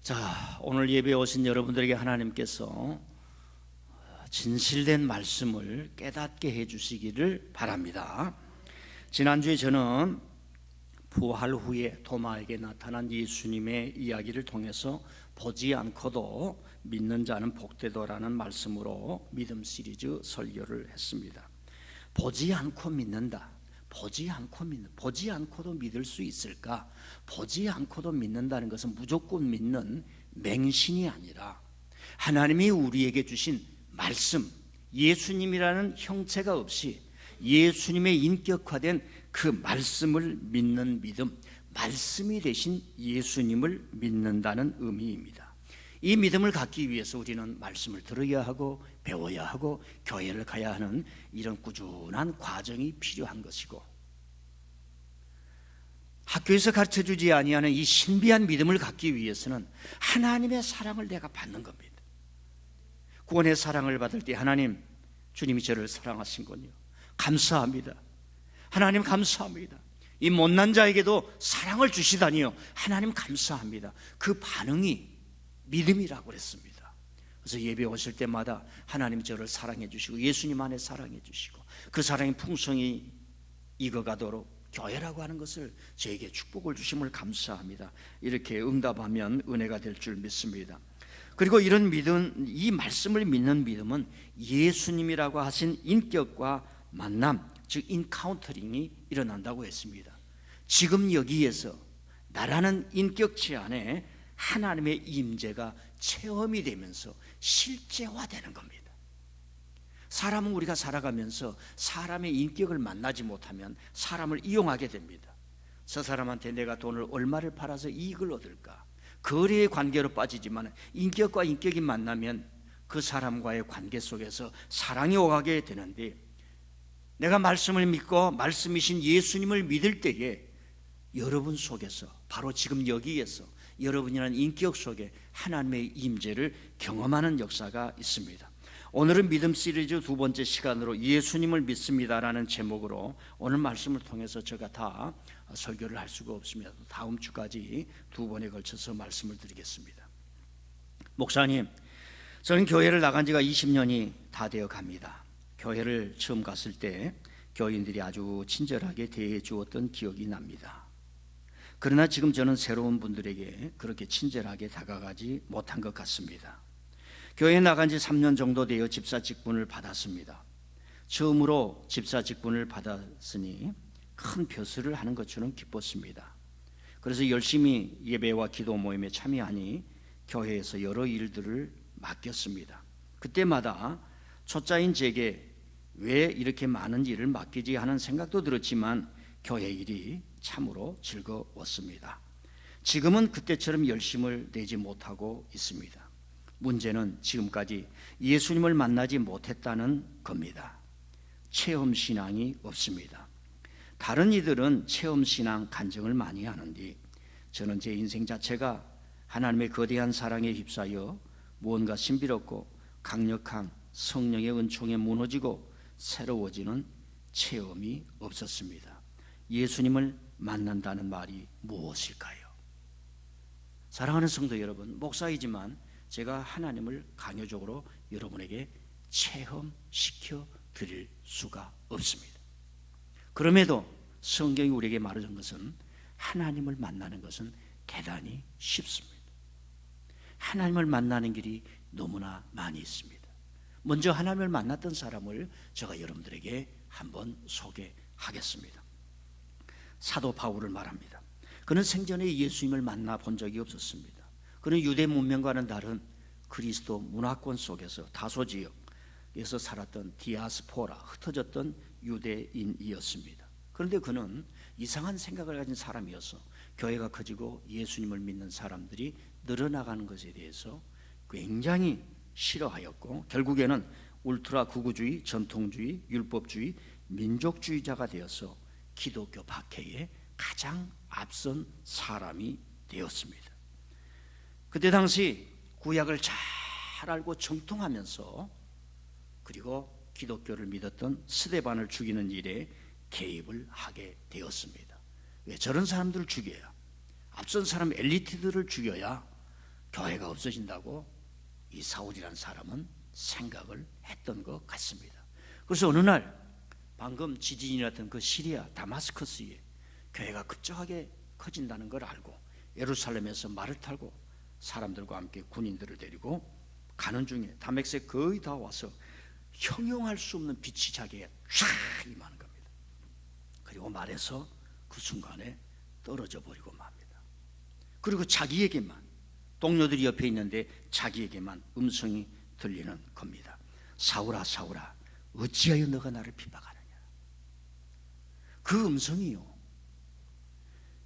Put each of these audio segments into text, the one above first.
자, 오늘 예배에 오신 여러분들에게 하나님께서 진실된 말씀을 깨닫게 해주시기를 바랍니다. 지난주에 저는 부활 후에 도마에게 나타난 예수님의 이야기를 통해서 보지 않고도 믿는 자는 복되도라는 말씀으로 믿음 시리즈 설교를 했습니다. 보지 않고 믿는다. 보지 않고도 믿을 수 있을까? 보지 않고도 믿는다는 것은 무조건 믿는 맹신이 아니라 하나님이 우리에게 주신 말씀, 예수님이라는 형체가 없이 예수님의 인격화된 그 말씀을 믿는 믿음, 말씀이 되신 예수님을 믿는다는 의미입니다. 이 믿음을 갖기 위해서 우리는 말씀을 들어야 하고 배워야 하고 교회를 가야 하는 이런 꾸준한 과정이 필요한 것이고, 학교에서 가르쳐주지 아니하는 이 신비한 믿음을 갖기 위해서는 하나님의 사랑을 내가 받는 겁니다. 구원의 사랑을 받을 때 하나님, 주님이 저를 사랑하신군요. 감사합니다. 하나님 감사합니다. 이 못난 자에게도 사랑을 주시다니요. 하나님 감사합니다. 그 반응이 믿음이라고 그랬습니다. 그래서 예배 오실 때마다 하나님 저를 사랑해 주시고 예수님 안에 사랑해 주시고 그 사랑의 풍성이 익어가도록 교회라고 하는 것을 저에게 축복을 주심을 감사합니다. 이렇게 응답하면 은혜가 될 줄 믿습니다. 그리고 이런 믿음, 이 말씀을 믿는 믿음은 예수님이라고 하신 인격과 만남, 즉 인카운터링이 일어난다고 했습니다. 지금 여기에서 나라는 인격체 안에 하나님의 임재가 체험이 되면서 실제화되는 겁니다. 사람은 우리가 살아가면서 사람의 인격을 만나지 못하면 사람을 이용하게 됩니다. 저 사람한테 내가 돈을 얼마를 팔아서 이익을 얻을까? 거래의 관계로 빠지지만 인격과 인격이 만나면 그 사람과의 관계 속에서 사랑이 오가게 되는데, 내가 말씀을 믿고 말씀이신 예수님을 믿을 때에 여러분 속에서, 바로 지금 여기에서 여러분이라는 인격 속에 하나님의 임재를 경험하는 역사가 있습니다. 오늘은 믿음 시리즈 두 번째 시간으로 예수님을 믿습니다라는 제목으로 오늘 말씀을 통해서 제가 다 설교를 할 수가 없습니다. 다음 주까지 두 번에 걸쳐서 말씀을 드리겠습니다. 목사님, 저는 교회를 나간 지가 20년이 다 되어 갑니다. 교회를 처음 갔을 때 교인들이 아주 친절하게 대해 주었던 기억이 납니다. 그러나 지금 저는 새로운 분들에게 그렇게 친절하게 다가가지 못한 것 같습니다. 교회에 나간 지 3년 정도 되어 집사 직분을 받았습니다. 처음으로 집사 직분을 받았으니 큰 벼슬을 하는 것처럼 기뻤습니다. 그래서 열심히 예배와 기도 모임에 참여하니 교회에서 여러 일들을 맡겼습니다. 그때마다 초짜인 제게 왜 이렇게 많은 일을 맡기지 하는 생각도 들었지만 교회 일이 참으로 즐거웠습니다. 지금은 그때처럼 열심을 내지 못하고 있습니다. 문제는 지금까지 예수님을 만나지 못했다는 겁니다. 체험신앙이 없습니다. 다른 이들은 체험신앙 간증을 많이 하는데 저는 제 인생 자체가 하나님의 거대한 사랑에 휩싸여 무언가 신비롭고 강력한 성령의 은총에 무너지고 새로워지는 체험이 없었습니다. 예수님을 만난다는 말이 무엇일까요? 사랑하는 성도 여러분, 목사이지만 제가 하나님을 강요적으로 여러분에게 체험시켜 드릴 수가 없습니다. 그럼에도 성경이 우리에게 말해준 것은 하나님을 만나는 것은 대단히 쉽습니다. 하나님을 만나는 길이 너무나 많이 있습니다. 먼저 하나님을 만났던 사람을 제가 여러분들에게 한번 소개하겠습니다. 사도 바울을 말합니다. 그는 생전에 예수님을 만나본 적이 없었습니다. 그는 유대 문명과는 다른 그리스도 문화권 속에서 다소 지역에서 살았던 디아스포라, 흩어졌던 유대인이었습니다. 그런데 그는 이상한 생각을 가진 사람이어서 교회가 커지고 예수님을 믿는 사람들이 늘어나가는 것에 대해서 굉장히 싫어하였고 결국에는 울트라 극우주의, 전통주의, 율법주의, 민족주의자가 되어서 기독교 박해에 가장 앞선 사람이 되었습니다. 그때 당시 구약을 잘 알고 정통하면서 그리고 기독교를 믿었던 스데반을 죽이는 일에 개입을 하게 되었습니다. 왜 저런 사람들을 죽여야, 앞선 사람 엘리트들을 죽여야 교회가 없어진다고 이 사울이라는 사람은 생각을 했던 것 같습니다. 그래서 어느 날 방금 지진이 났던 그 시리아 다마스커스에 교회가 급작하게 커진다는 걸 알고 예루살렘에서 말을 타고 사람들과 함께 군인들을 데리고 가는 중에 다메섹에 거의 다 와서 형용할 수 없는 빛이 자기에게 쫙 임하는 겁니다. 그리고 말해서 그 순간에 떨어져 버리고 맙니다. 그리고 자기에게만, 동료들이 옆에 있는데 자기에게만 음성이 들리는 겁니다. 사울아 사울아 어찌하여 너가 나를 핍박하느냐. 그 음성이요,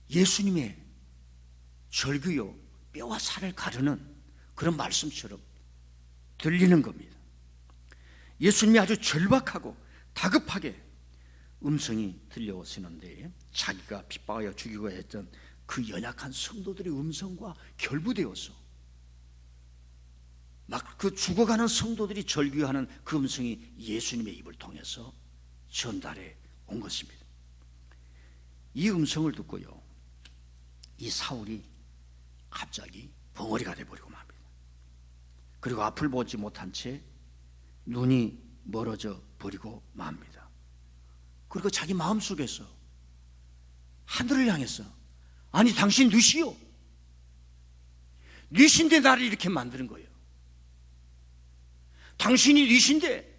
예수님의 절규요, 뼈와 살을 가르는 그런 말씀처럼 들리는 겁니다. 예수님이 아주 절박하고 다급하게 음성이 들려오시는데 자기가 핍박하여 죽이고 했던 그 연약한 성도들의 음성과 결부되어서 막 그 죽어가는 성도들이 절규하는 그 음성이 예수님의 입을 통해서 전달해 온 것입니다. 이 음성을 듣고요, 이 사울이 갑자기 벙어리가 되어버리고 맙니다. 그리고 앞을 보지 못한 채 눈이 멀어져 버리고 맙니다. 그리고 자기 마음속에서 하늘을 향해서, 아니 당신 누시요? 뉘신데 나를 이렇게 만드는 거예요. 당신이 뉘신데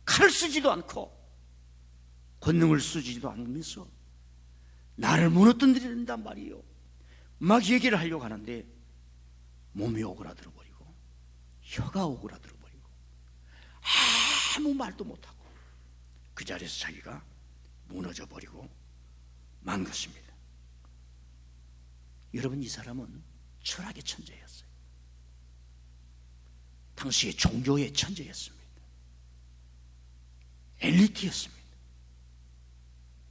칼을 쓰지도 않고 권능을 쓰지도 않으면서 나를 무너뜨린단 말이에요. 막 얘기를 하려고 하는데 몸이 오그라들어 버리고 혀가 오그라들어 버리고 아무 말도 못하고 그 자리에서 자기가 무너져 버리고 만 것입니다. 여러분, 이 사람은 철학의 천재였어요. 당시의 종교의 천재였습니다. 엘리트였습니다.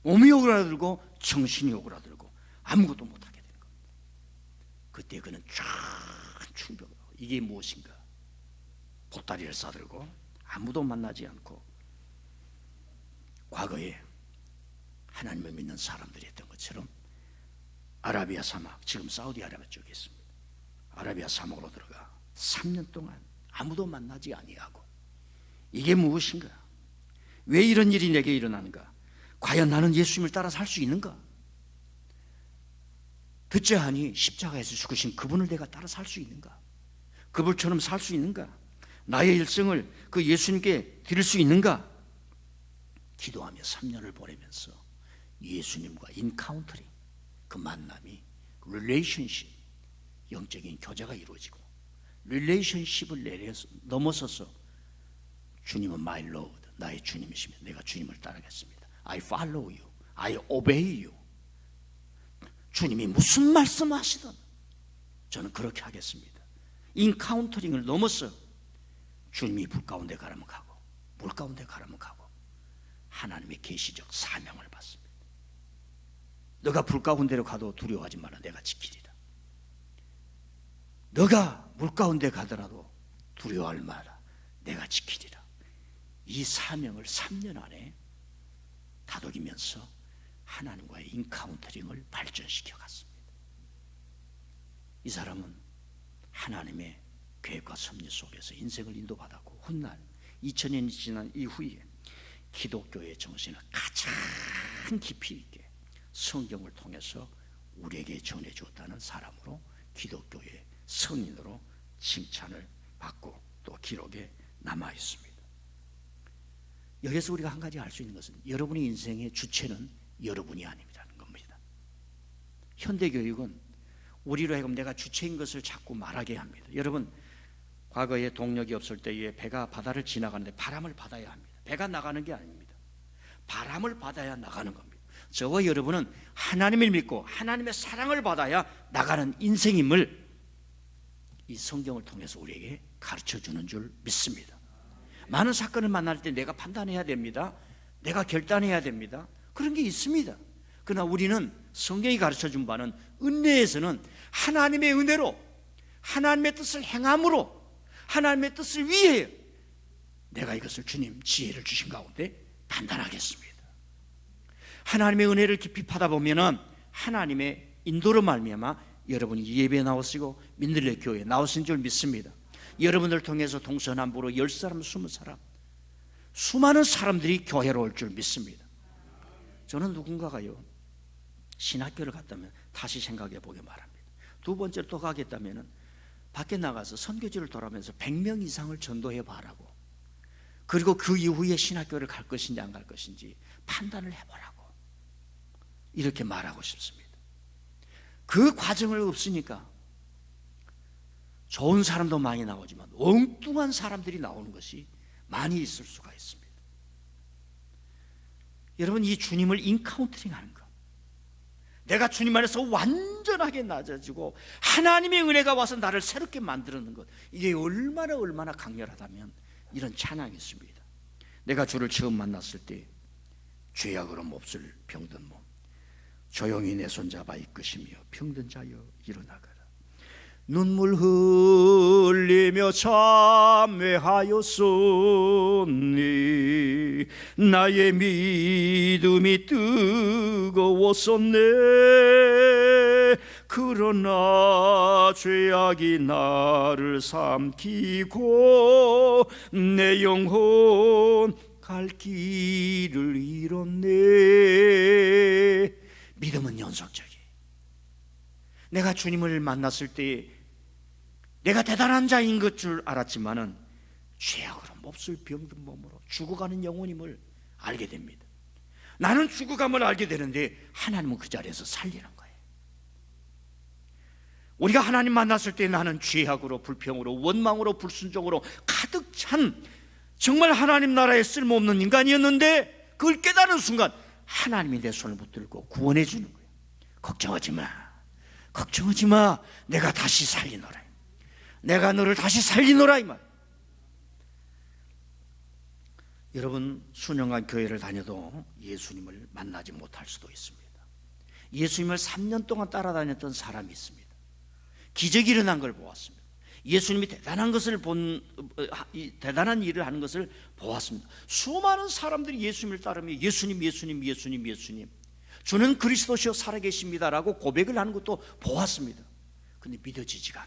몸이 오그라들고 정신이 오그라들고 아무것도 못하게 된 겁니다. 그때 그는 쫙 충격을 하고, 이게 무엇인가, 보따리를 싸들고 아무도 만나지 않고 과거에 하나님을 믿는 사람들이 했던 것처럼 아라비아 사막, 지금 사우디아라비아 쪽에 있습니다. 아라비아 사막으로 들어가 3년 동안 아무도 만나지 아니하고, 이게 무엇인가, 왜 이런 일이 내게 일어나는가, 과연 나는 예수님을 따라 살 수 있는가, 듣자 하니 십자가에서 죽으신 그분을 내가 따라 살 수 있는가, 그분처럼 살 수 있는가, 나의 일생을 그 예수님께 드릴 수 있는가, 기도하며 3년을 보내면서 예수님과 인카운터링, 그 만남이 릴레이션십, 영적인 교제가 이루어지고 릴레이션십을 넘어서서 주님은 my Lord, 나의 주님이시면 내가 주님을 따르겠습니다. I follow you, I obey you. 주님이 무슨 말씀하시든 저는 그렇게 하겠습니다. 인카운터링을 넘어서 주님이 불 가운데 가라면 가고 물 가운데 가라면 가고 하나님의 계시적 사명을 받습니다. 너가 불 가운데로 가도 두려워하지 마라, 내가 지키리라. 너가 물 가운데 가더라도 두려워할 마라, 내가 지키리라. 이 사명을 3년 안에 다독이면서 하나님과의 인카운터링을 발전시켜 갔습니다. 이 사람은 하나님의 계획과 섭리 속에서 인생을 인도받았고, 훗날 2000년이 지난 이후에 기독교의 정신을 가장 깊이 있게 성경을 통해서 우리에게 전해주었다는 사람으로 기독교의 성인으로 칭찬을 받고 또 기록에 남아 있습니다. 여기서 우리가 한 가지 알 수 있는 것은 여러분의 인생의 주체는 여러분이 아닙니다는 겁니다. 현대교육은 우리로 하여금 내가 주체인 것을 자꾸 말하게 합니다. 여러분, 과거에 동력이 없을 때에 배가 바다를 지나가는데 바람을 받아야 합니다. 배가 나가는 게 아닙니다. 바람을 받아야 나가는 겁니다. 저와 여러분은 하나님을 믿고 하나님의 사랑을 받아야 나가는 인생임을 이 성경을 통해서 우리에게 가르쳐주는 줄 믿습니다. 많은 사건을 만날 때 내가 판단해야 됩니다. 내가 결단해야 됩니다. 그런 게 있습니다. 그러나 우리는 성경이 가르쳐준 바는 은혜에서는 하나님의 은혜로, 하나님의 뜻을 행함으로, 하나님의 뜻을 위해 내가 이것을 주님 지혜를 주신 가운데 판단하겠습니다. 하나님의 은혜를 깊이 받아보면 하나님의 인도로 말미암아 여러분이 예배에 나오시고 민들레 교회에 나오신 줄 믿습니다. 여러분을 통해서 동서남북으로 10사람, 20사람, 수많은 사람들이 교회로 올 줄 믿습니다. 저는 누군가가요, 신학교를 갔다면 다시 생각해 보게 말합니다. 두 번째로 또 가겠다면 밖에 나가서 선교지를 돌아오면서 100명 이상을 전도해 봐라고, 그리고 그 이후에 신학교를 갈 것인지 안 갈 것인지 판단을 해보라고, 이렇게 말하고 싶습니다. 그 과정을 없으니까 좋은 사람도 많이 나오지만 엉뚱한 사람들이 나오는 것이 많이 있을 수가 있습니다. 여러분, 이 주님을 인카운트링 하는 것, 내가 주님 안에서 완전하게 낮아지고 하나님의 은혜가 와서 나를 새롭게 만드는 것, 이게 얼마나 강렬하다면 이런 찬양이 있습니다. 내가 주를 처음 만났을 때 죄악으로 몹쓸 병든 몸, 조용히 내 손잡아 이끄시며 병든 자여 일어나가라. 눈물 흘리며 참회하였으니 나의 믿음이 뜨거웠었네. 그러나 죄악이 나를 삼키고 내 영혼 갈 길을 잃었네. 믿음은 연속적이에요. 내가 주님을 만났을 때 내가 대단한 자인 것 줄 알았지만은 죄악으로 몹쓸 병든 몸으로 죽어가는 영혼임을 알게 됩니다. 나는 죽어감을 알게 되는데 하나님은 그 자리에서 살리는 거예요. 우리가 하나님 만났을 때 나는 죄악으로, 불평으로, 원망으로, 불순종으로 가득 찬 정말 하나님 나라에 쓸모없는 인간이었는데, 그걸 깨달은 순간 하나님이 내 손을 붙들고 구원해 주는 거예요. 걱정하지 마, 내가 다시 살리노라, 내가 너를 다시 살리노라, 이 말. 여러분, 수년간 교회를 다녀도 예수님을 만나지 못할 수도 있습니다. 예수님을 3년 동안 따라다녔던 사람이 있습니다. 기적이 일어난 걸 보았습니다. 예수님이 대단한 일을 하는 것을 보았습니다. 수많은 사람들이 예수님을 따르며 예수님, 주는 그리스도시요 살아계십니다라고 고백을 하는 것도 보았습니다. 근데 믿어지지가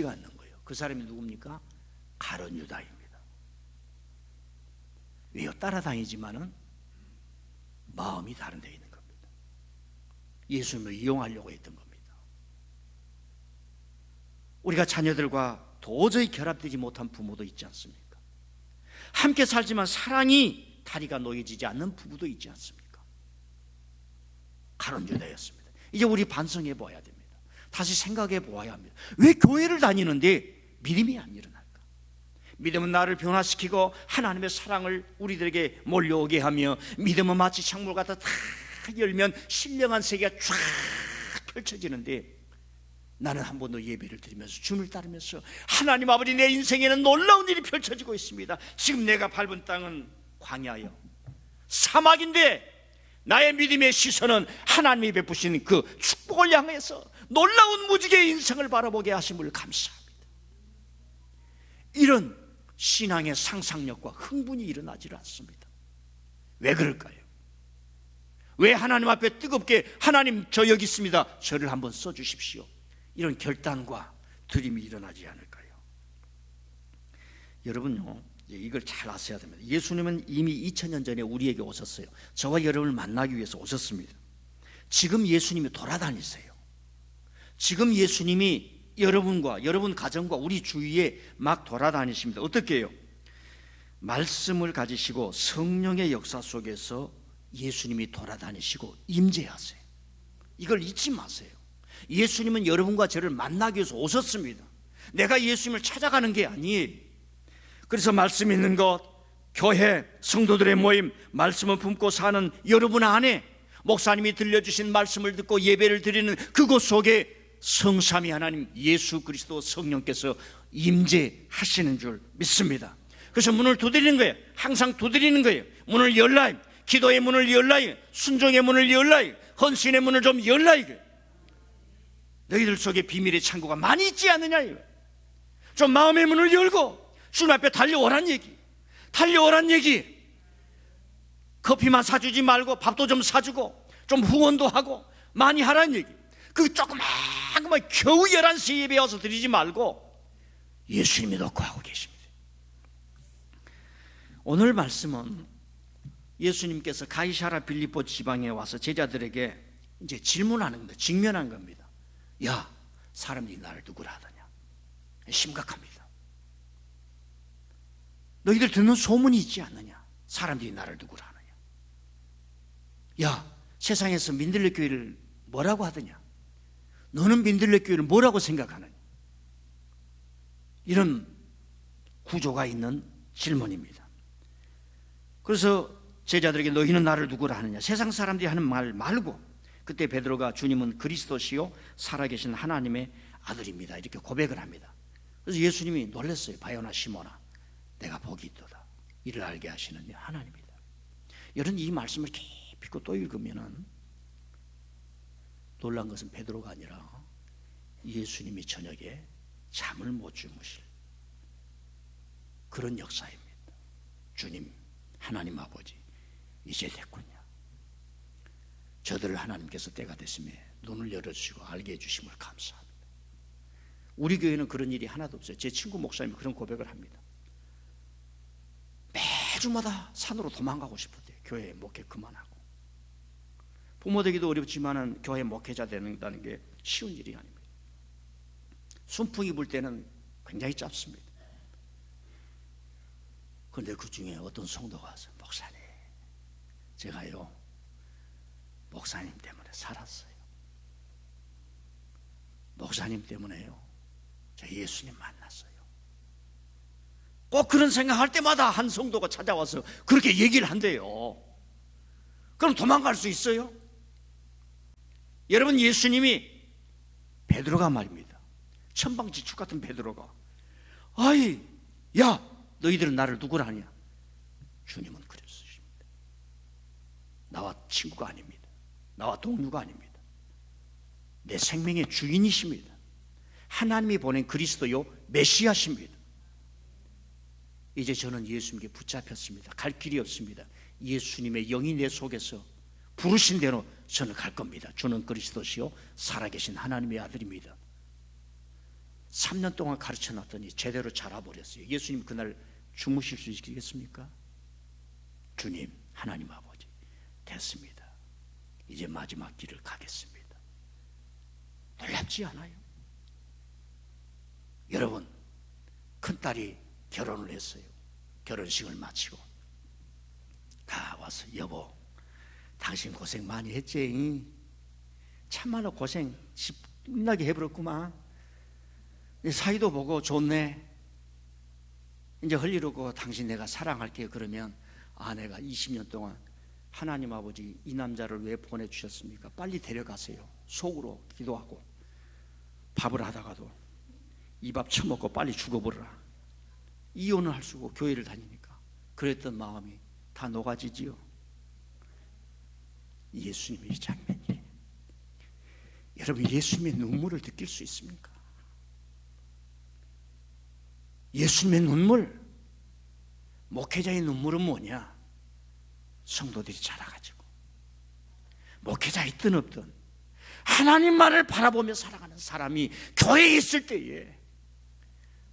않는 거예요. 그 사람이 누굽니까? 가룟 유다입니다. 왜요? 따라다니지만은 마음이 다른 데 있는 겁니다. 예수님을 이용하려고 했던 겁니다. 우리가 자녀들과 도저히 결합되지 못한 부모도 있지 않습니까? 함께 살지만 사랑이 다리가 놓여지지 않는 부부도 있지 않습니까? 가룟 유다였습니다. 이제 우리 반성해 보아야 됩니다. 다시 생각해 보아야 합니다. 왜 교회를 다니는데 믿음이 안 일어날까? 믿음은 나를 변화시키고 하나님의 사랑을 우리들에게 몰려오게 하며, 믿음은 마치 창문 같아 다 열면 신령한 세계가 쫙 펼쳐지는데, 나는 한 번도 예배를 드리면서 주님을 따르면서 하나님 아버지, 내 인생에는 놀라운 일이 펼쳐지고 있습니다. 지금 내가 밟은 땅은 광야요, 사막인데 나의 믿음의 시선은 하나님이 베푸신 그 축복을 향해서 놀라운 무지개의 인생을 바라보게 하심을 감사합니다. 이런 신앙의 상상력과 흥분이 일어나질 않습니다. 왜 그럴까요? 왜 하나님 앞에 뜨겁게 하나님 저 여기 있습니다, 저를 한번 써주십시오, 이런 결단과 드림이 일어나지 않을까요? 여러분요, 이걸 잘 아셔야 됩니다. 예수님은 이미 2000년 전에 우리에게 오셨어요. 저와 여러분을 만나기 위해서 오셨습니다. 지금 예수님이 돌아다니세요. 지금 예수님이 여러분과 여러분 가정과 우리 주위에 막 돌아다니십니다. 어떻게 해요? 말씀을 가지시고 성령의 역사 속에서 예수님이 돌아다니시고 임재하세요. 이걸 잊지 마세요. 예수님은 여러분과 저를 만나기 위해서 오셨습니다. 내가 예수님을 찾아가는 게 아니에요. 그래서 말씀 있는 곳, 교회, 성도들의 모임, 말씀을 품고 사는 여러분 안에 목사님이 들려주신 말씀을 듣고 예배를 드리는 그곳 속에 성삼위 하나님 예수 그리스도 성령께서 임재하시는 줄 믿습니다. 그래서 문을 두드리는 거예요. 항상 두드리는 거예요. 문을 열라요. 기도의 문을 열라요. 순종의 문을 열라요. 헌신의 문을 좀 열라요. 너희들 속에 비밀의 창고가 많이 있지 않느냐. 좀 마음의 문을 열고 주님 앞에 달려오란 얘기. 커피만 사주지 말고 밥도 좀 사주고 좀 후원도 하고 많이 하라는 얘기. 그 조그마한 겨우 11시 예배 와서 드리지 말고 예수님이 놓고 하고 계십니다. 오늘 말씀은 예수님께서 가이사랴 빌립보 지방에 와서 제자들에게 이제 질문하는 겁니다. 직면한 겁니다. 야, 사람들이 나를 누구라 하더냐? 심각합니다. 너희들 듣는 소문이 있지 않느냐? 사람들이 나를 누구라 하느냐? 야, 세상에서 민들레 교회를 뭐라고 하더냐? 너는 민들레 교회를 뭐라고 생각하느냐? 이런 구조가 있는 질문입니다. 그래서 제자들에게 너희는 나를 누구라 하느냐? 세상 사람들이 하는 말 말고, 그때 베드로가 주님은 그리스도시요 살아계신 하나님의 아들입니다, 이렇게 고백을 합니다. 그래서 예수님이 놀랐어요. 바요나 시모나, 내가 복이 있도다. 이를 알게 하시는 하나님이다. 여러분, 이 말씀을 깊이 또 읽으면 놀란 것은 베드로가 아니라 예수님이 저녁에 잠을 못 주무실 그런 역사입니다. 주님, 하나님 아버지, 이제 됐군요. 저들을 하나님께서 때가 됐음에 눈을 열어주시고 알게 해주심을 감사합니다. 우리 교회는 그런 일이 하나도 없어요. 제 친구 목사님이 그런 고백을 합니다. 매주마다 산으로 도망가고 싶었대요. 교회 목회 그만하고. 부모 되기도 어렵지만 교회 목회자 된다는 게 쉬운 일이 아닙니다. 순풍이 불 때는 굉장히 짧습니다. 그런데 그 중에 어떤 성도가 와서, 목사님, 제가요 목사님 때문에 살았어요. 목사님 때문에요 저 예수님 만났어요. 꼭 그런 생각할 때마다 한 성도가 찾아와서 그렇게 얘기를 한대요. 그럼 도망갈 수 있어요? 여러분, 예수님이 베드로가 말입니다. 천방지축 같은 베드로가, 아이, 야, 너희들은 나를 누구라 하냐? 주님은 그리스도십니다. 나와 친구가 아닙니다. 나와 동료가 아닙니다. 내 생명의 주인이십니다. 하나님이 보낸 그리스도요 메시아십니다. 이제 저는 예수님께 붙잡혔습니다. 갈 길이 없습니다. 예수님의 영이 내 속에서 부르신 대로 저는 갈 겁니다. 주는 그리스도시요 살아계신 하나님의 아들입니다. 3년 동안 가르쳐놨더니 제대로 자라버렸어요. 예수님 그날 주무실 수 있겠습니까? 주님, 하나님 아버지, 됐습니다. 이제 마지막 길을 가겠습니다. 놀랍지 않아요? 여러분, 큰딸이 결혼을 했어요. 결혼식을 마치고 다 와서, 여보, 당신 고생 많이 했지? 참말로 고생 신나게 해버렸구만. 사이도 보고 좋네. 이제 할 일 없고 당신 내가 사랑할게. 그러면, 내가 20년 동안 하나님 아버지 이 남자를 왜 보내주셨습니까? 빨리 데려가세요. 속으로 기도하고 밥을 하다가도 이 밥 처먹고 빨리 죽어버려라. 이혼을 할 수 없고 교회를 다니니까. 그랬던 마음이 다 녹아지지요. 예수님의 이 장면이, 여러분, 예수님의 눈물을 느낄 수 있습니까? 예수님의 눈물, 목회자의 눈물은 뭐냐? 성도들이 자라가지고 목회자 있든 없든 하나님만을 바라보며 살아가는 사람이 교회에 있을 때에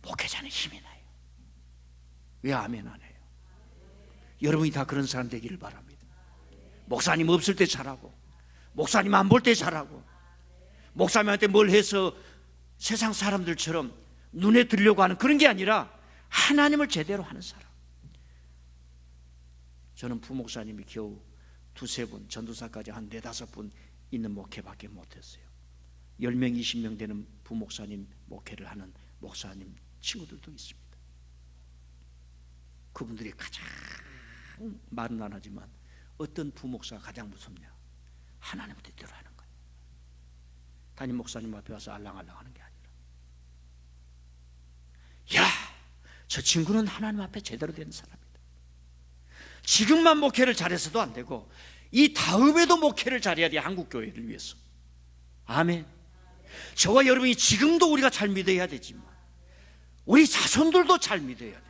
목회자는 힘이 나요. 왜 아멘 안 해요? 여러분이 다 그런 사람 되기를 바랍니다. 목사님 없을 때 잘하고, 목사님 안 볼 때 잘하고, 목사님한테 뭘 해서 세상 사람들처럼 눈에 들려고 하는 그런 게 아니라 하나님을 제대로 하는 사람. 저는 부목사님이 겨우 2-3분, 전도사까지 한 4-5분 있는 목회밖에 못했어요. 10명, 20명 되는 부목사님 목회를 하는 목사님 친구들도 있습니다. 그분들이 가장 말은 안 하지만 어떤 부목사가 가장 무섭냐? 하나님 뜻대로 하는 거예요. 담임 목사님 앞에 와서 알랑알랑 하는 게 아니라, 야, 저 친구는 하나님 앞에 제대로 된 사람이다. 지금만 목회를 잘해서도 안 되고 이 다음에도 목회를 잘해야 돼. 한국교회를 위해서. 아멘. 저와 여러분이 지금도 우리가 잘 믿어야 되지만 우리 자손들도 잘 믿어야 돼요.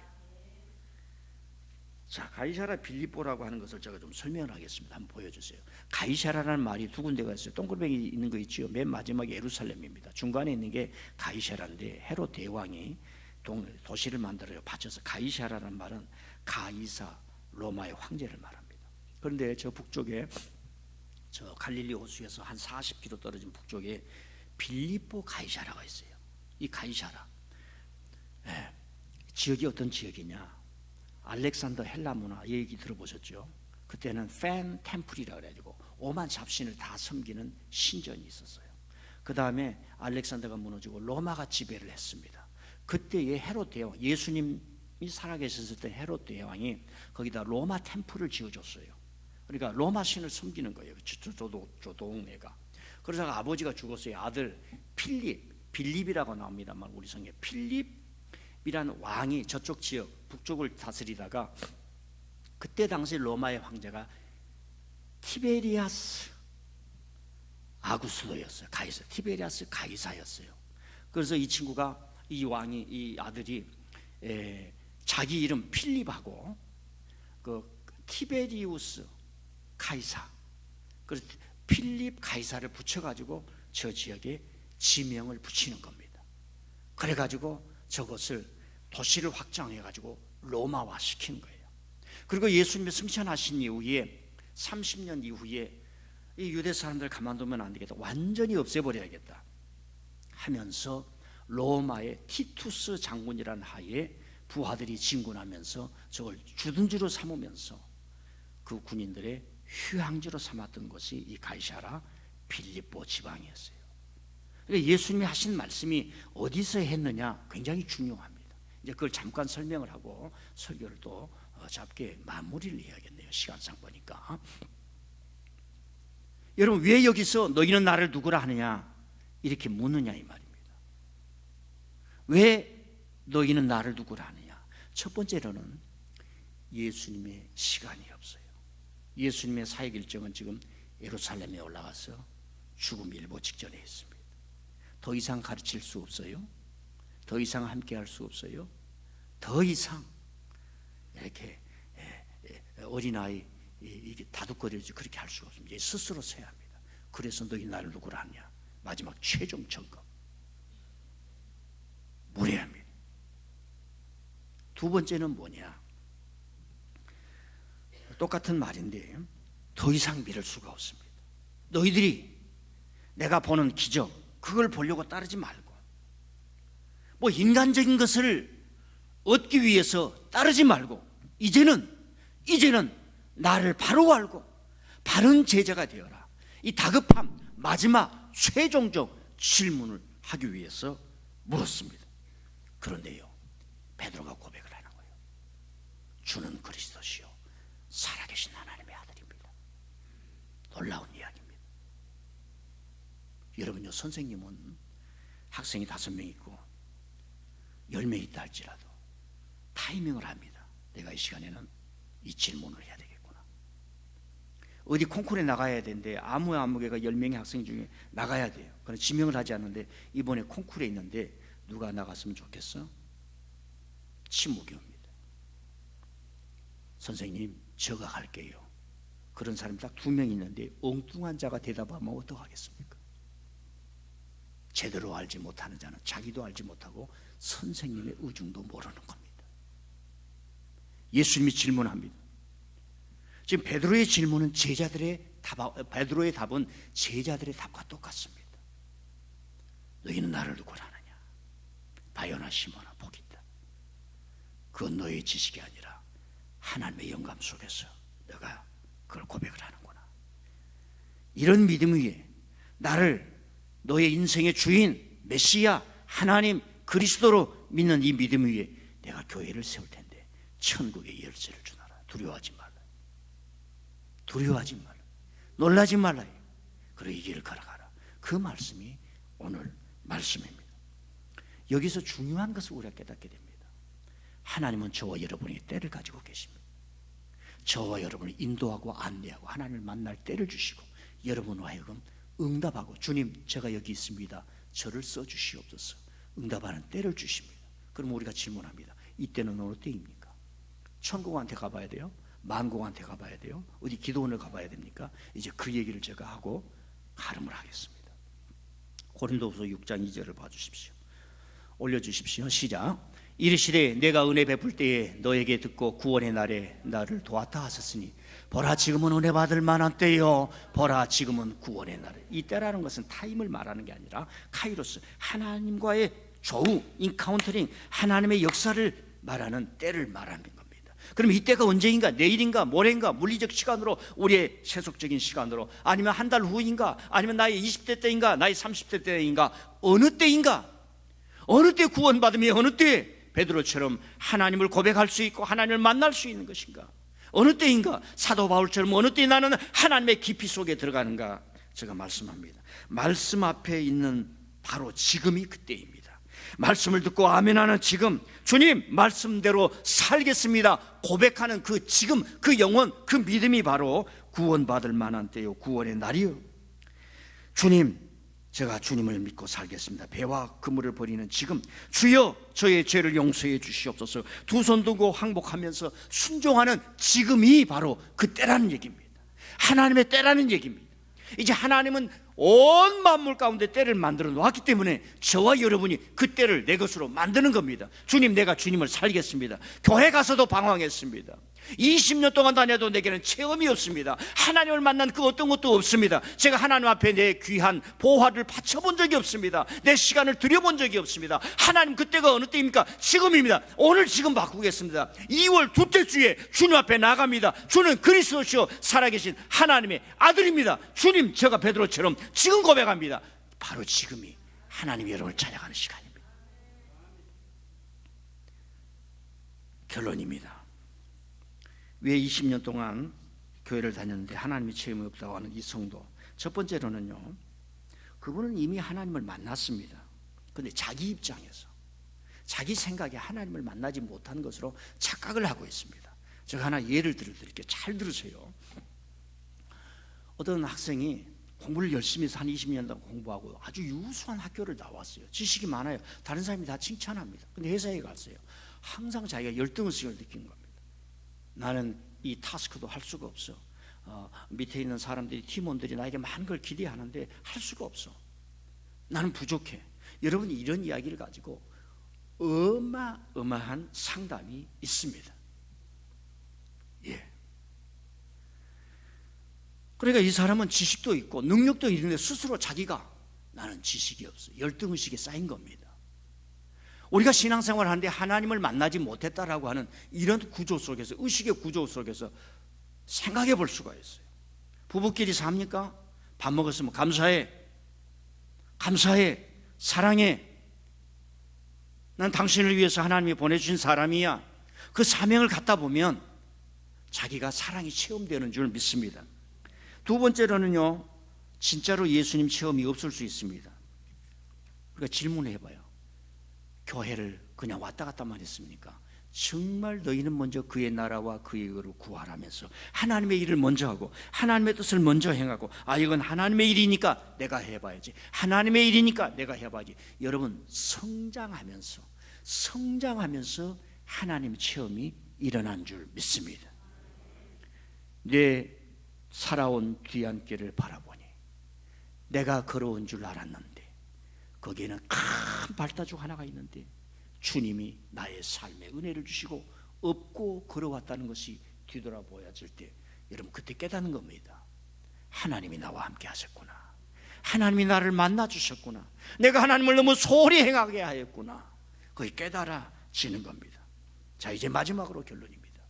자, 가이사라 빌립보라고 하는 것을 제가 좀 설명을 하겠습니다. 한번 보여주세요. 가이사라라는 말이 두 군데가 있어요. 동글뱅이 있는 거 있죠. 맨 마지막에 예루살렘입니다. 중간에 있는 게 가이사라인데 헤롯 대왕이 도시를 만들어요. 바쳐서 가이사라라는 말은 가이사 로마의 황제를 말합니다. 그런데 저 북쪽에 저 갈릴리 호수에서 한 40km 떨어진 북쪽에 빌립보 가이사라가 있어요. 이 가이사라 지역이 어떤 지역이냐? 알렉산더 헬라 문화 얘기 들어보셨죠? 그때는 팬 템플이라 그래가지고 오만 잡신을 다 섬기는 신전이 있었어요. 그 다음에 알렉산더가 무너지고 로마가 지배를 했습니다. 그때의 헤롯 대왕, 예수님이 살아계셨을 때 헤롯 대왕이 거기다 로마 템플을 지어줬어요. 그러니까 로마 신을 섬기는 거예요. 저 동네가. 그러다가 아버지가 죽었어요. 아들 빌립이라고 나옵니다만 우리 성에 필립이라는 왕이 저쪽 지역 북쪽을 다스리다가 그때 당시 로마의 황제가 티베리아스 아구스도였어요. 티베리아스 가이사였어요. 그래서 이 친구가 이 아들이 자기 이름 필립하고 그 티베리우스 가이사, 그래서 필립 가이사를 붙여가지고 저 지역에 지명을 붙이는 겁니다. 그래가지고 저것을 도시를 확장해가지고 로마화 시킨 거예요. 그리고 예수님이 승천하신 이후에 30년 이후에 이 유대 사람들 가만두면 안 되겠다, 완전히 없애버려야겠다 하면서 로마의 티투스 장군이라는 하에 부하들이 진군하면서 저걸 주둔지로 삼으면서 그 군인들의 휴양지로 삼았던 것이 이 가이사라 빌립보 지방이었어요. 그러니까 예수님이 하신 말씀이 어디서 했느냐 굉장히 중요합니다. 이제 그걸 잠깐 설명을 하고 설교를 또 짧게 마무리를 해야겠네요. 시간상 보니까. 여러분, 왜 여기서 너희는 나를 누구라 하느냐 이렇게 묻느냐 이 말입니다. 왜 너희는 나를 누구라 하느냐? 첫 번째로는 예수님의 시간이 없어요. 예수님의 사역 일정은 지금 예루살렘에 올라가서 죽음 일보 직전에 있습니다. 더 이상 가르칠 수 없어요. 더 이상 함께할 수 없어요. 더 이상 이렇게 어린아이 이게 다독거리지 그렇게 할 수가 없습니다. 스스로 서야 합니다. 그래서 너희 나를 누구라 하냐? 마지막 최종 점검 무례합니다. 두 번째는 뭐냐? 똑같은 말인데 더 이상 믿을 수가 없습니다. 너희들이 내가 보는 기적 그걸 보려고 따르지 말고 뭐 인간적인 것을 얻기 위해서 따르지 말고 이제는 나를 바로 알고 바른 제자가 되어라. 이 다급함 마지막 최종적 질문을 하기 위해서 물었습니다. 그런데요, 베드로가 고백을 하는 거예요. 주는 그리스도시요 살아계신 하나님의 아들입니다. 놀라운 이야기입니다. 여러분요, 선생님은 학생이 5명 있고 10명 있다 할지라도 타이밍을 합니다. 내가 이 시간에는 이 질문을 해야 되겠구나. 어디 콩쿠르에 나가야 되는데 아무개가 10명의 학생 중에 나가야 돼요. 그런 지명을 하지 않는데 이번에 콩쿠르에 있는데 누가 나갔으면 좋겠어? 침묵이 옵니다. 선생님, 제가 갈게요. 그런 사람이 딱 2명 있는데 엉뚱한 자가 대답하면 어떡하겠습니까? 제대로 알지 못하는 자는 자기도 알지 못하고 선생님의 의중도 모르는 겁니다. 예수님이 질문합니다. 지금 베드로의 질문은 베드로의 답은 제자들의 답과 똑같습니다. 너희는 나를 누구라 하느냐? 바요나 시몬아, 복이 있다. 그건 너의 지식이 아니라 하나님의 영감 속에서 너가 그걸 고백을 하는구나. 이런 믿음 위에 나를 너의 인생의 주인, 메시아, 하나님, 그리스도로 믿는 이 믿음 위에 내가 교회를 세울 텐데 천국의 열쇠를 주노라. 두려워하지 말라. 두려워하지 말라. 놀라지 말라. 그리고 이 길을 걸어가라. 그 말씀이 오늘 말씀입니다. 여기서 중요한 것을 우리가 깨닫게 됩니다. 하나님은 저와 여러분의 때를 가지고 계십니다. 저와 여러분을 인도하고 안내하고 하나님을 만날 때를 주시고 여러분과 하여금 응답하고 주님 제가 여기 있습니다. 저를 써주시옵소서. 응답하는 때를 주십니다. 그럼 우리가 질문합니다. 이 때는 어느 때입니까? 천국한테 가봐야 돼요? 만국한테 가봐야 돼요? 어디 기도원을 가봐야 됩니까? 이제 그 얘기를 제가 하고 가름을 하겠습니다. 고린도후서 6장 2절을 봐주십시오. 올려주십시오. 시작. 이르시되 내가 은혜 베풀 때에 너에게 듣고 구원의 날에 나를 도왔다 하셨으니 보라 지금은 은혜 받을 만한 때요, 보라 지금은 구원의 날. 이 때라는 것은 타임을 말하는 게 아니라 카이로스, 하나님과의 조우, 인카운터링, 하나님의 역사를 말하는 때를 말하는 겁니다. 그럼 이 때가 언제인가? 내일인가? 모레인가? 물리적 시간으로, 우리의 세속적인 시간으로, 아니면 한 달 후인가? 아니면 나의 20대 때인가? 나의 30대 때인가? 어느 때인가? 어느 때 구원받으며 어느 때 베드로처럼 하나님을 고백할 수 있고 하나님을 만날 수 있는 것인가? 어느 때인가? 사도 바울처럼 어느 때 나는 하나님의 깊이 속에 들어가는가? 제가 말씀합니다. 말씀 앞에 있는 바로 지금이 그때입니다. 말씀을 듣고 아멘하는 지금, 주님 말씀대로 살겠습니다 고백하는 그 지금, 그 영혼, 그 믿음이 바로 구원받을 만한 때요, 구원의 날이요. 주님, 제가 주님을 믿고 살겠습니다. 배와 그물을 버리는 지금, 주여 저의 죄를 용서해 주시옵소서. 두 손 들고 항복하면서 순종하는 지금이 바로 그 때라는 얘기입니다. 하나님의 때라는 얘기입니다. 이제 하나님은 온 만물 가운데 때를 만들어 놓았기 때문에 저와 여러분이 그 때를 내 것으로 만드는 겁니다. 주님, 내가 주님을 살겠습니다. 교회 가서도 방황했습니다. 20년 동안 다녀도 내게는 체험이 없습니다. 하나님을 만난 그 어떤 것도 없습니다. 제가 하나님 앞에 내 귀한 보화를 바쳐본 적이 없습니다. 내 시간을 들여본 적이 없습니다. 하나님, 그때가 어느 때입니까? 지금입니다. 오늘 지금 바꾸겠습니다. 2월 둘째 주에 주님 앞에 나갑니다. 주는 그리스도시요 살아계신 하나님의 아들입니다. 주님, 제가 베드로처럼 지금 고백합니다. 바로 지금이 하나님이 여러분을 찾아가는 시간입니다. 결론입니다. 왜 20년 동안 교회를 다녔는데 하나님의 체험이 없다고 하는 이 성도, 첫 번째로는요, 그분은 이미 하나님을 만났습니다. 그런데 자기 입장에서, 자기 생각에 하나님을 만나지 못한 것으로 착각을 하고 있습니다. 제가 하나 예를 들어드릴게요. 잘 들으세요. 어떤 학생이 공부를 열심히 해서 한 20년 동안 공부하고 아주 유수한 학교를 나왔어요. 지식이 많아요. 다른 사람이 다 칭찬합니다. 근데 회사에 갔어요. 항상 자기가 열등의식을 느낀 겁니다. 나는 이 타스크도 할 수가 없어. 밑에 있는 사람들이, 팀원들이 나에게 많은 걸 기대하는데 할 수가 없어. 나는 부족해. 여러분이 이런 이야기를 가지고 어마어마한 상담이 있습니다. 예. 그러니까 이 사람은 지식도 있고 능력도 있는데 스스로 자기가 나는 지식이 없어, 열등의식이 쌓인 겁니다. 우리가 신앙생활을 하는데 하나님을 만나지 못했다라고 하는 이런 구조 속에서, 의식의 구조 속에서 생각해 볼 수가 있어요. 부부끼리 삽니까? 밥 먹었으면 감사해, 감사해, 사랑해, 난 당신을 위해서 하나님이 보내주신 사람이야. 그 사명을 갖다 보면 자기가 사랑이 체험되는 줄 믿습니다. 두 번째로는요, 진짜로 예수님 체험이 없을 수 있습니다. 그러니까 질문을 해봐요. 교회를 그냥 왔다 갔다만 했습니까? 정말 너희는 먼저 그의 나라와 그의 의를 구하라면서 하나님의 일을 먼저 하고 하나님의 뜻을 먼저 행하고, 이건 하나님의 일이니까 내가 해봐야지, 하나님의 일이니까 내가 해봐야지. 여러분, 성장하면서 하나님 체험이 일어난 줄 믿습니다. 내 살아온 뒤안길을 바라보니 내가 걸어온 줄 알았는데 거기에는 큰 발자국 하나가 있는데 주님이 나의 삶에 은혜를 주시고 업고 걸어왔다는 것이 뒤돌아보여질 때, 여러분 그때 깨닫는 겁니다. 하나님이 나와 함께 하셨구나, 하나님이 나를 만나 주셨구나, 내가 하나님을 너무 소홀히 행하게 하였구나, 거기 깨달아지는 겁니다. 자, 이제 마지막으로 결론입니다.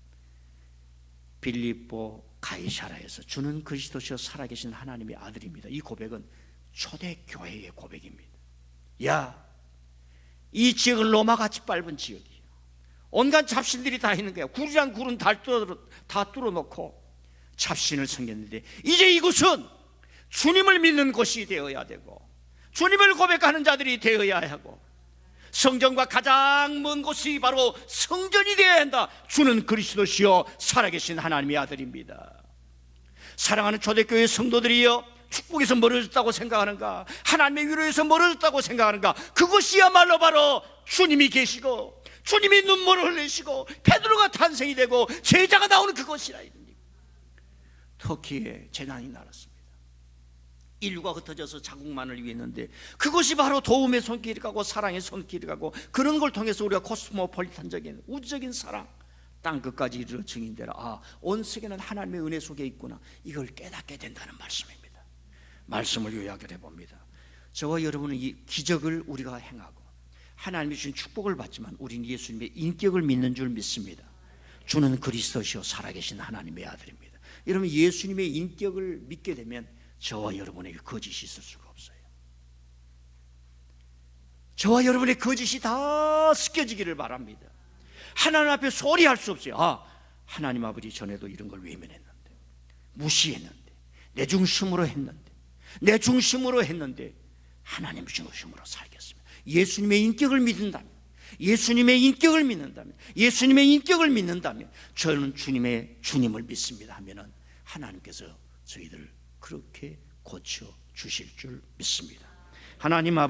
빌립보 가이사라에서 주는 그리스도시여 살아계신 하나님의 아들입니다. 이 고백은 초대교회의 고백입니다. 야, 이 지역은 로마같이 밟은 지역이에요. 온갖 잡신들이 다 있는 거예요. 굴이란 굴은 다 뚫어놓고 잡신을 섬겼는데, 이제 이곳은 주님을 믿는 곳이 되어야 되고 주님을 고백하는 자들이 되어야 하고, 성전과 가장 먼 곳이 바로 성전이 되어야 한다. 주는 그리스도시요 살아계신 하나님의 아들입니다. 사랑하는 초대교회 성도들이여, 축복에서 멀어졌다고 생각하는가? 하나님의 위로에서 멀어졌다고 생각하는가? 그것이야말로 바로 주님이 계시고 주님이 눈물을 흘리시고 베드로가 탄생이 되고 제자가 나오는 그것이라. 터키에 재난이 날았습니다. 인류가 흩어져서 자국만을 위해 했는데 그것이 바로 도움의 손길이 가고 사랑의 손길이 가고, 그런 걸 통해서 우리가 코스모폴리탄적인 우주적인 사랑, 땅 끝까지 이르러 증인되라. 온 세계는 하나님의 은혜 속에 있구나, 이걸 깨닫게 된다는 말씀입니다. 말씀을 요약을 해봅니다. 저와 여러분은 이 기적을 우리가 행하고 하나님이 주신 축복을 받지만 우리는 예수님의 인격을 믿는 줄 믿습니다. 주는 그리스도시요 살아계신 하나님의 아들입니다. 여러분, 예수님의 인격을 믿게 되면 저와 여러분에게 거짓이 있을 수가 없어요. 저와 여러분의 거짓이 다 씻겨지기를 바랍니다. 하나님 앞에 소리할 수 없어요. 하나님 아버지, 전에도 이런 걸 외면했는데, 무시했는데, 내 중심으로 했는데 하나님 중심으로 살겠습니다. 예수님의 인격을 믿는다면, 예수님의 인격을 믿는다면 저는 주님을 믿습니다 하면은 하나님께서 저희들을 그렇게 고쳐 주실 줄 믿습니다. 하나님 아버지,